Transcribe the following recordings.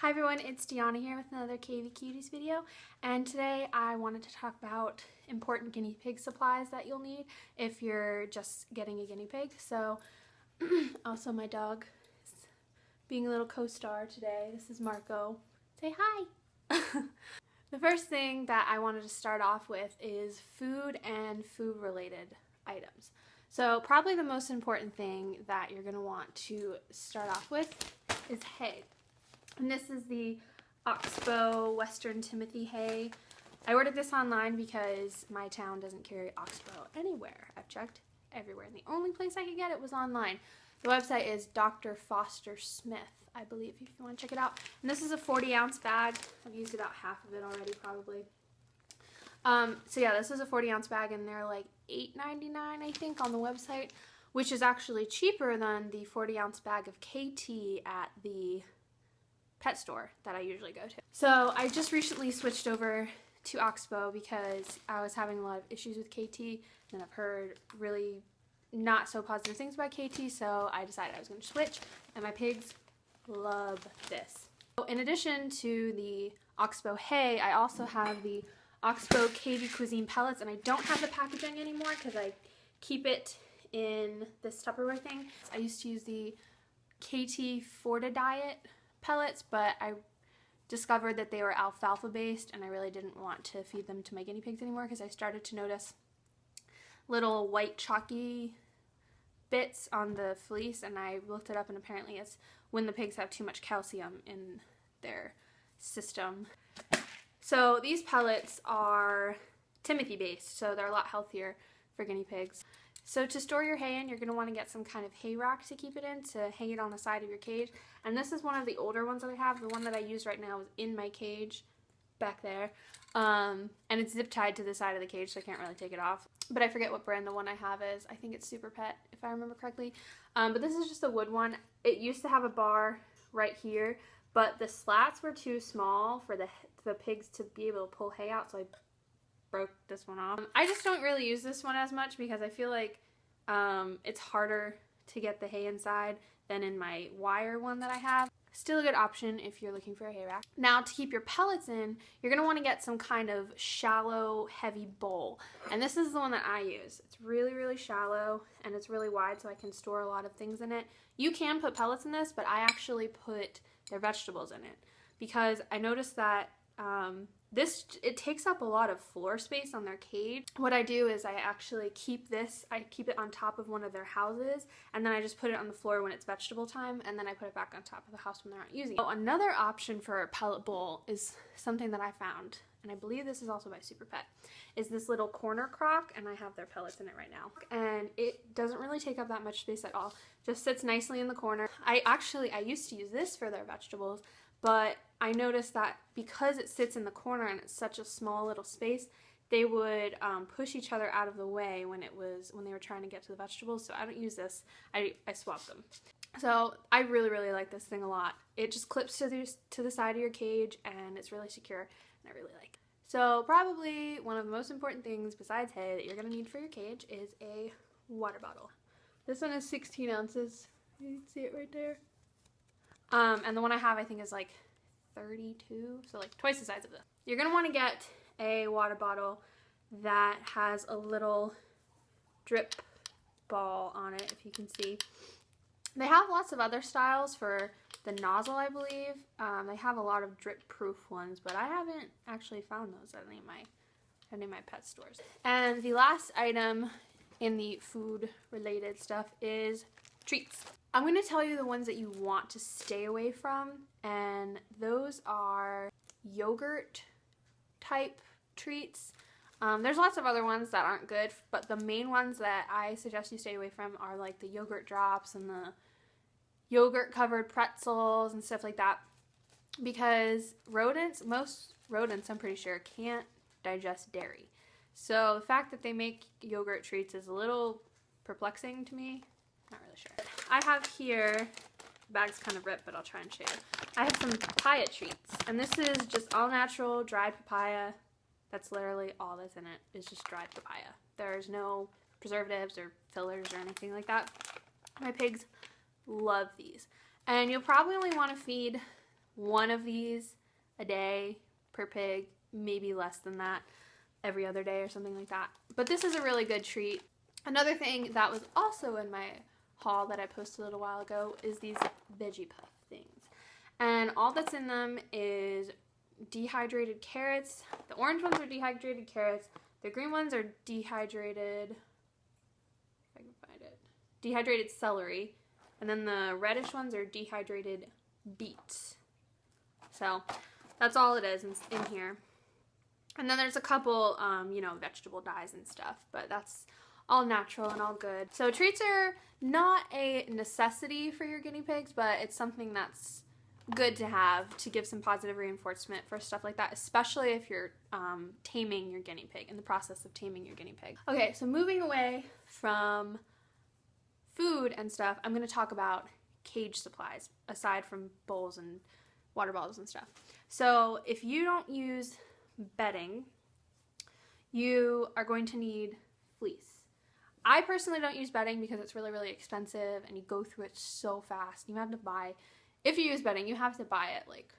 Hi everyone, it's Deanna here with another KV Cuties video, and today I wanted to talk about important guinea pig supplies that you'll need if you're just getting a guinea pig. So, also my dog is being a little co-star today. This is Marco. Say hi! The first thing that I wanted to start off with is food and food-related items. So probably the most important thing that you're going to want to start off with is hay. And this is the Oxbow Western Timothy hay. I ordered this online because my town doesn't carry Oxbow anywhere. I've checked everywhere, and the only place I could get it was online. The website is Dr. Foster Smith, I believe, if you want to check it out. And this is a 40-ounce bag. I've used about half of it already, probably. So yeah, this is a 40-ounce bag, and they're like $8.99, I think, on the website, which is actually cheaper than the 40-ounce bag of KT at the pet store that I usually go to. So I just recently switched over to Oxbow because I was having a lot of issues with KT, and I've heard really not so positive things about KT, so I decided I was going to switch, and my pigs love this. So in addition to the Oxbow hay, I also have the Oxbow Cuisine pellets, and I don't have the packaging anymore because I keep it in this Tupperware thing. I used to use the KT Forta Diet pellets, but I discovered that they were alfalfa based, and I really didn't want to feed them to my guinea pigs anymore because I started to notice little white chalky bits on the fleece, and I looked it up, and apparently it's when the pigs have too much calcium in their system. So these pellets are Timothy based, so they're a lot healthier for guinea pigs. So to store your hay in, you're going to want to get some kind of hay rack to keep it in, to hang it on the side of your cage. And this is one of the older ones that I have. The one that I use right now is in my cage back there. And it's zip tied to the side of the cage, so I can't really take it off. But I forget what brand the one I have is. I think it's Super Pet, if I remember correctly. But this is just a wood one. It used to have a bar right here, but the slats were too small for the pigs to be able to pull hay out, so I broke this one off. I just don't really use this one as much because I feel like it's harder to get the hay inside than in my wire one that I have. Still a good option if you're looking for a hay rack. Now, to keep your pellets in, you're going to want to get some kind of shallow, heavy bowl. And this is the one that I use. It's really, really shallow, and it's really wide, so I can store a lot of things in it. You can put pellets in this, but I actually put their vegetables in it because I noticed that it takes up a lot of floor space on their cage. What I do is I actually keep it on top of one of their houses, and then I just put it on the floor when it's vegetable time, and then I put it back on top of the house when they're not using it. So another option for a pellet bowl is something that I found, and I believe this is also by Super Pet, is this little corner crock, and I have their pellets in it right now. And it doesn't really take up that much space at all. Just sits nicely in the corner. I used to use this for their vegetables, but I noticed that because it sits in the corner and it's such a small little space, they would push each other out of the way when they were trying to get to the vegetables. So I don't use this. I swap them. So I really, really like this thing a lot. It just clips to the side of your cage, and it's really secure, and I really like it. So probably one of the most important things besides hay that you're going to need for your cage is a water bottle. This one is 16 ounces. You can see it right there. And the one I have, I think, is like 32, so like twice the size of this. You're going to want to get a water bottle that has a little drip ball on it, if you can see. They have lots of other styles for the nozzle, I believe. They have a lot of drip-proof ones, but I haven't actually found those at any of my pet stores. And the last item in the food-related stuff is treats. I'm going to tell you the ones that you want to stay away from, and those are yogurt type treats. There's lots of other ones that aren't good, but the main ones that I suggest you stay away from are like the yogurt drops and the yogurt covered pretzels and stuff like that, because most rodents, I'm pretty sure, can't digest dairy. So the fact that they make yogurt treats is a little perplexing to me. Not really sure. I have here, the bag's kind of ripped, but I'll try and show you. I have some Papaya Treats, and this is just all natural dried papaya. That's literally all that's in it, is just dried papaya. There's no preservatives or fillers or anything like that. My pigs love these. And you'll probably only want to feed one of these a day per pig, maybe less than that, every other day or something like that. But this is a really good treat. Another thing that was also in my haul that I posted a little while ago is these veggie puff things. And all that's in them is dehydrated carrots. The orange ones are dehydrated carrots. The green ones are dehydrated, if I can find it, dehydrated celery. And then the reddish ones are dehydrated beets. So that's all it is in here. And then there's a couple, you know, vegetable dyes and stuff, but that's all natural and all good. So treats are not a necessity for your guinea pigs, but it's something that's good to have to give some positive reinforcement for stuff like that, especially if you're taming your guinea pig, in the process of taming your guinea pig. Okay, so moving away from food and stuff, I'm going to talk about cage supplies, aside from bowls and water bottles and stuff. So if you don't use bedding, you are going to need fleece. I personally don't use bedding because it's really, really expensive and you go through it so fast. You have to buy, if you use bedding, you have to buy it like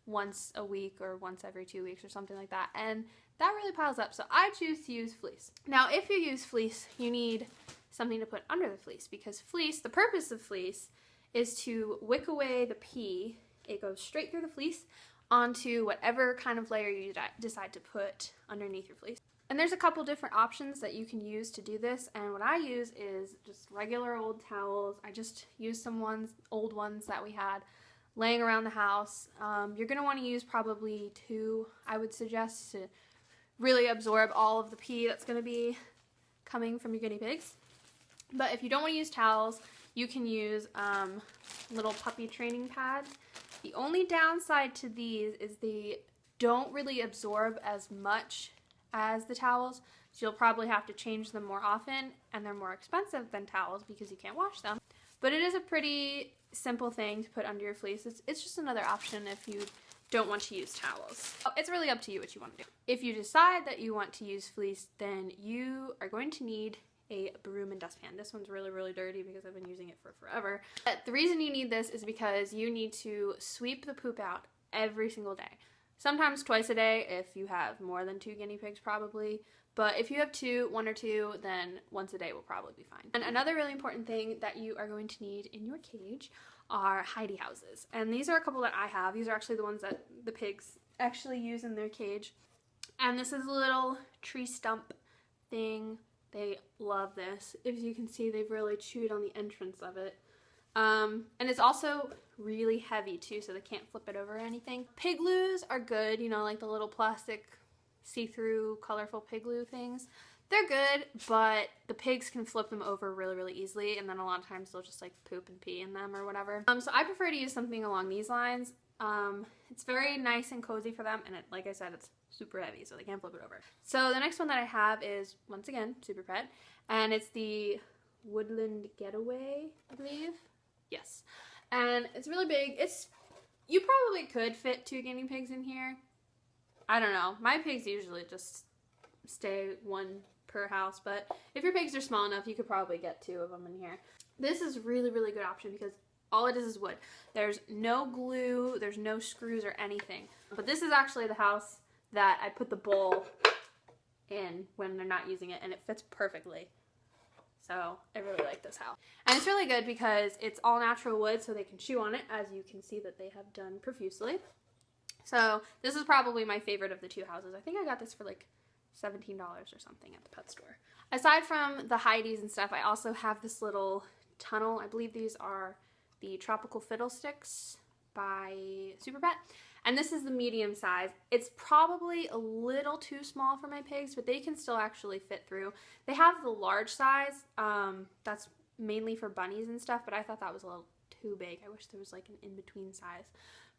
once a week or once every 2 weeks or something like that. And that really piles up. So I choose to use fleece. Now, if you use fleece, you need something to put under the fleece, because fleece, the purpose of fleece is to wick away the pee. It goes straight through the fleece onto whatever kind of layer you decide to put underneath your fleece. And there's a couple different options that you can use to do this, and what I use is just regular old towels. I just use some old ones that we had laying around the house. You're going to want to use probably 2, I would suggest, to really absorb all of the pee that's going to be coming from your guinea pigs. But if you don't want to use towels, you can use little puppy training pads. The only downside to these is they don't really absorb as much as the towels, so you'll probably have to change them more often, and they're more expensive than towels because you can't wash them. But it is a pretty simple thing to put under your fleece. It's just another option if you don't want to use towels. It's really up to you what you want to do. If you decide that you want to use fleece, then you are going to need a broom and dustpan. This one's really, really dirty because I've been using it for forever. But the reason you need this is because you need to sweep the poop out every single day. Sometimes twice a day if you have more than 2 guinea pigs probably. But if you have 1 or 2, then once a day will probably be fine. And another really important thing that you are going to need in your cage are Heidi Houses. And these are a couple that I have. These are actually the ones that the pigs actually use in their cage. And this is a little tree stump thing. They love this. As you can see, they've really chewed on the entrance of it. And it's also really heavy too, so they can't flip it over or anything. Pig loos are good, you know, like the little plastic see-through colorful pig loo things. They're good, but the pigs can flip them over really, really easily, and then a lot of times they'll just like poop and pee in them or whatever. So I prefer to use something along these lines. It's very nice and cozy for them, and like I said, it's super heavy, so they can't flip it over. So the next one that I have is, once again, super pet, and it's the Woodland Getaway, I believe. Yes. And it's really big. You probably could fit 2 guinea pigs in here. I don't know. My pigs usually just stay 1 per house, but if your pigs are small enough, you could probably get 2 of them in here. This is a really, really good option because all it is wood. There's no glue, there's no screws or anything. But this is actually the house that I put the bowl in when they're not using it, and it fits perfectly. So I really like this house. And it's really good because it's all natural wood, so they can chew on it, as you can see that they have done profusely. So this is probably my favorite of the 2 houses. I think I got this for like $17 or something at the pet store. Aside from the Heidi's and stuff, I also have this little tunnel. I believe these are the Tropical Fiddlesticks by Super Pet. And this is the medium size. It's probably a little too small for my pigs, but they can still actually fit through. They have the large size. That's mainly for bunnies and stuff, but I thought that was a little too big. I wish there was like an in-between size.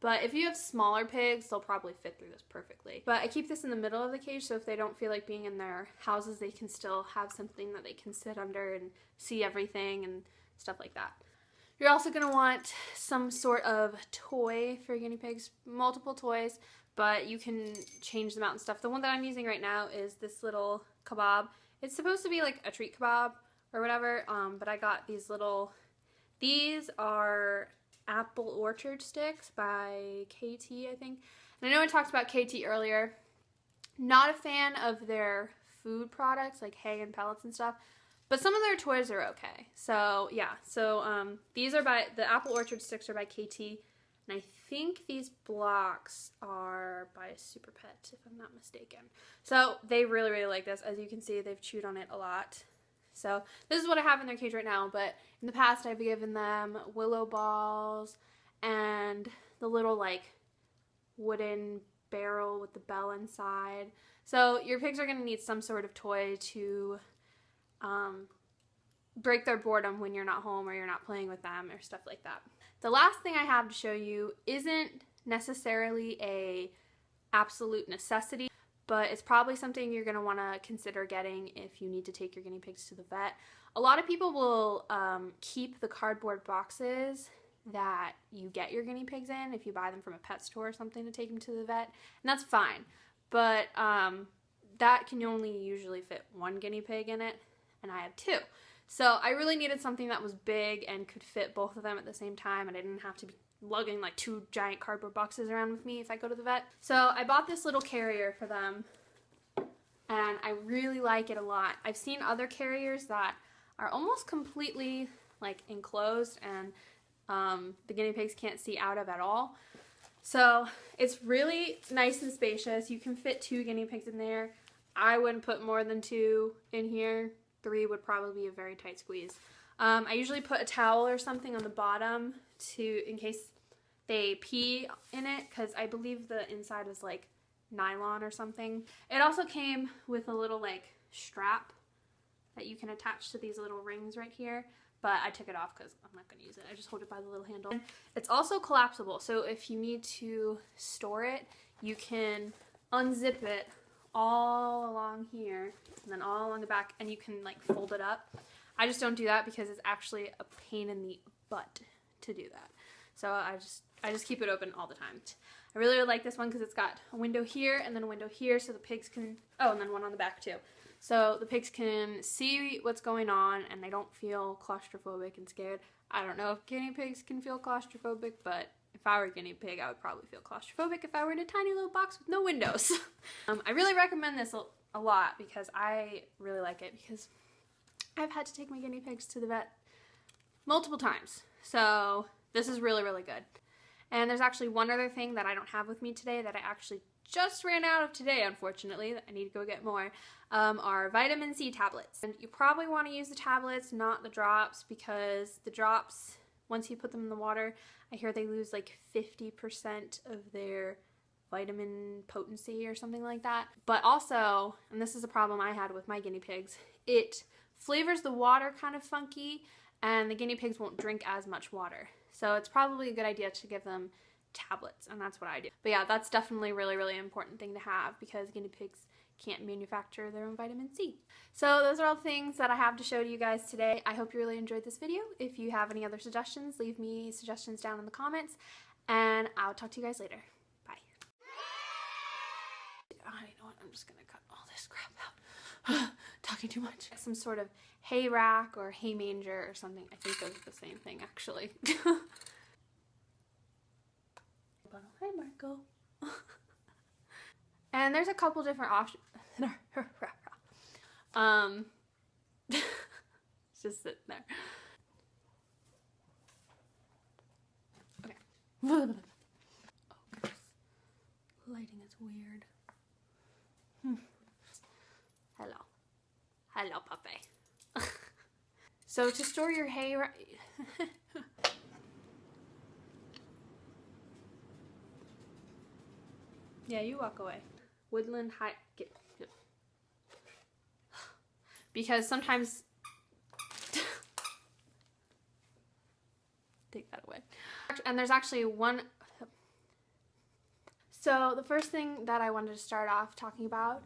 But if you have smaller pigs, they'll probably fit through this perfectly. But I keep this in the middle of the cage, so if they don't feel like being in their houses, they can still have something that they can sit under and see everything and stuff like that. You're also going to want some sort of toy for guinea pigs, multiple toys, but you can change them out and stuff. The one that I'm using right now is this little kebab. It's supposed to be like a treat kebab or whatever, but I got these are Apple Orchard Sticks by KT, I think. And I know I talked about KT earlier. Not a fan of their food products like hay and pellets and stuff, but some of their toys are okay. So yeah, so these are by, the Apple Orchard Sticks are by KT, and I think these blocks are by Super Pet, if I'm not mistaken. So they really, really like this. As you can see, they've chewed on it a lot. So this is what I have in their cage right now, but in the past I've given them willow balls and the little like wooden barrel with the bell inside. So your pigs are going to need some sort of toy to break their boredom when you're not home or you're not playing with them or stuff like that. The last thing I have to show you isn't necessarily a absolute necessity, but it's probably something you're going to want to consider getting if you need to take your guinea pigs to the vet. A lot of people will keep the cardboard boxes that you get your guinea pigs in if you buy them from a pet store or something to take them to the vet, and that's fine. But that can only usually fit one guinea pig in it, and I have two. So I really needed something that was big and could fit both of them at the same time, and I didn't have to be lugging like 2 giant cardboard boxes around with me if I go to the vet. So I bought this little carrier for them, and I really like it a lot. I've seen other carriers that are almost completely like enclosed and the guinea pigs can't see out of at all. So it's really nice and spacious. You can fit 2 guinea pigs in there. I wouldn't put more than 2 in here. 3 would probably be a very tight squeeze. I usually put a towel or something on the bottom in case they pee in it, because I believe the inside is like nylon or something. It also came with a little like strap that you can attach to these little rings right here, but I took it off because I'm not going to use it. I just hold it by the little handle. It's also collapsible, so if you need to store it, you can unzip it all along here and then all along the back, and you can like fold it up. I just don't do that because it's actually a pain in the butt to do that. So I just keep it open all the time. I really, really like this one because it's got a window here and then a window here so the pigs can, oh, and then one on the back too. So the pigs can see what's going on and they don't feel claustrophobic and scared. I don't know if guinea pigs can feel claustrophobic, but if I were a guinea pig, I would probably feel claustrophobic if I were in a tiny little box with no windows. I really recommend this a lot because I really like it, because I've had to take my guinea pigs to the vet multiple times. So this is really, really good. And there's actually one other thing that I don't have with me today that I actually just ran out of today, unfortunately. I need to go get more, are vitamin C tablets. And you probably want to use the tablets, not the drops, because the drops, once you put them in the water, I hear they lose like 50% of their vitamin potency or something like that. But also, and this is a problem I had with my guinea pigs, it flavors the water kind of funky and the guinea pigs won't drink as much water. So it's probably a good idea to give them tablets, and that's what I do. But yeah, that's definitely a really, really important thing to have because guinea pigs can't manufacture their own vitamin C. So those are all the things that I have to show to you guys today. I hope you really enjoyed this video. If you have any other suggestions, leave me suggestions down in the comments, and I'll talk to you guys later. Bye. I know what, I'm just gonna cut all this crap out. Talking too much. Some sort of hay rack or hay manger or something. I think those are the same thing, actually. Hi, Marco. And there's a couple different options. It's just sitting there. Okay. Oh, goodness. Lighting is weird. Hello. Hello, puppy. So to store your hay, yeah, you walk away. Woodland because sometimes take that away. And there's actually one. So the first thing that I wanted to start off talking about